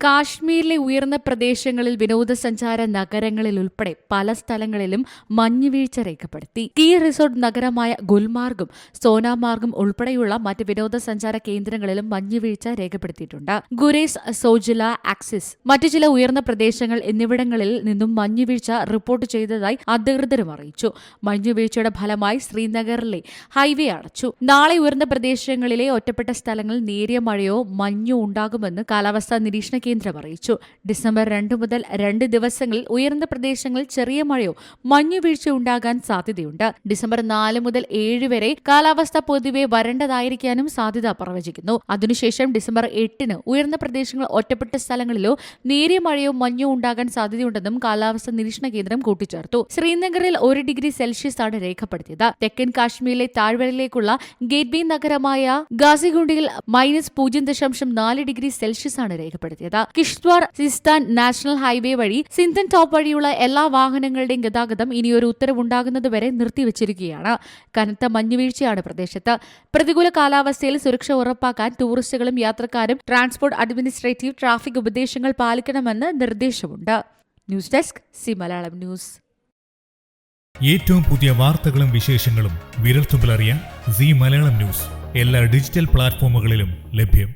കാശ്മീരിലെ ഉയർന്ന പ്രദേശങ്ങളിൽ വിനോദസഞ്ചാര നഗരങ്ങളിൽ ഉൾപ്പെടെ പല സ്ഥലങ്ങളിലും മഞ്ഞുവീഴ്ച രേഖപ്പെടുത്തി. സ്കീ റിസോർട്ട് നഗരമായ ഗുൽമാർഗും സോനാമാർഗും ഉൾപ്പെടെയുള്ള മറ്റ് വിനോദസഞ്ചാര കേന്ദ്രങ്ങളിലും മഞ്ഞുവീഴ്ച രേഖപ്പെടുത്തിയിട്ടുണ്ട്. ഗുരേസ്, സോജില, ആക്സിസ്, മറ്റു ചില ഉയർന്ന പ്രദേശങ്ങൾ എന്നിവിടങ്ങളിൽ നിന്നും മഞ്ഞുവീഴ്ച റിപ്പോർട്ട് ചെയ്തതായി അധികൃതരും അറിയിച്ചു. മഞ്ഞുവീഴ്ചയുടെ ഫലമായി ശ്രീനഗറിലെ ഹൈവേ അടച്ചു. നാളെ ഉയർന്ന പ്രദേശങ്ങളിലെ ഒറ്റപ്പെട്ട സ്ഥലങ്ങളിൽ നേരിയ മഴയോ മഞ്ഞോ ഉണ്ടാകുമെന്ന് കാലാവസ്ഥാ നിരീക്ഷണ കേന്ദ്രം അറിയിച്ചു. ഡിസംബർ 2 മുതൽ 2 ദിവസങ്ങളിൽ ഉയർന്ന പ്രദേശങ്ങളിൽ ചെറിയ മഴയോ മഞ്ഞുവീഴ്ച ഉണ്ടാകാൻ സാധ്യതയുണ്ട്. ഡിസംബർ 4 മുതൽ 7 വരെ കാലാവസ്ഥ പൊതുവെ വരണ്ടതായിരിക്കാനും സാധ്യത പ്രവചിക്കുന്നു. അതിനുശേഷം ഡിസംബർ 8 ഉയർന്ന പ്രദേശങ്ങൾ ഒറ്റപ്പെട്ട സ്ഥലങ്ങളിലോ നേരിയ മഴയോ മഞ്ഞോ ഉണ്ടാകാൻ സാധ്യതയുണ്ടെന്നും കാലാവസ്ഥാ നിരീക്ഷണ കേന്ദ്രം കൂട്ടിച്ചേർത്തു. ശ്രീനഗറിൽ 1 ഡിഗ്രി സെൽഷ്യസ് ആണ് രേഖപ്പെടുത്തിയത്. തെക്കൻ കാശ്മീരിലെ താഴ്വരയിലേക്കുള്ള ഗേറ്റ്വേ നഗരമായ ഗാസിഗുണ്ടിൽ -0.4 ഡിഗ്രി സെൽഷ്യസ് ആണ് രേഖപ്പെടുത്തിയത്. കിഷ്ത്വാർ സിസ്താൻ നാഷണൽ ഹൈവേ വഴി സിന്തൻ ടോപ്പ് വഴിയുള്ള എല്ലാ വാഹനങ്ങളുടെയും ഗതാഗതം ഇനിയൊരു ഉത്തരവുണ്ടാകുന്നതുവരെ നിർത്തിവച്ചിരിക്കുകയാണ്. കനത്ത മഞ്ഞുവീഴ്ചയാണ് പ്രദേശത്ത്. പ്രതികൂല കാലാവസ്ഥയിൽ സുരക്ഷ ഉറപ്പാക്കാൻ ടൂറിസ്റ്റുകളും യാത്രക്കാരും ട്രാൻസ്പോർട്ട് അഡ്മിനിസ്ട്രേറ്റീവ് ട്രാഫിക് ഉപദേശങ്ങൾ പാലിക്കണമെന്ന് നിർദ്ദേശമുണ്ട്. News desk C Malayalam news. ഏറ്റവും പുതിയ വാർത്തകളും വിശേഷങ്ങളും വിരൽത്തുമ്പിലറിയാൻ സി മലയാളം ന്യൂസ് എല്ലാ ഡിജിറ്റൽ പ്ലാറ്റ്ഫോമുകളിലും ലഭ്യം.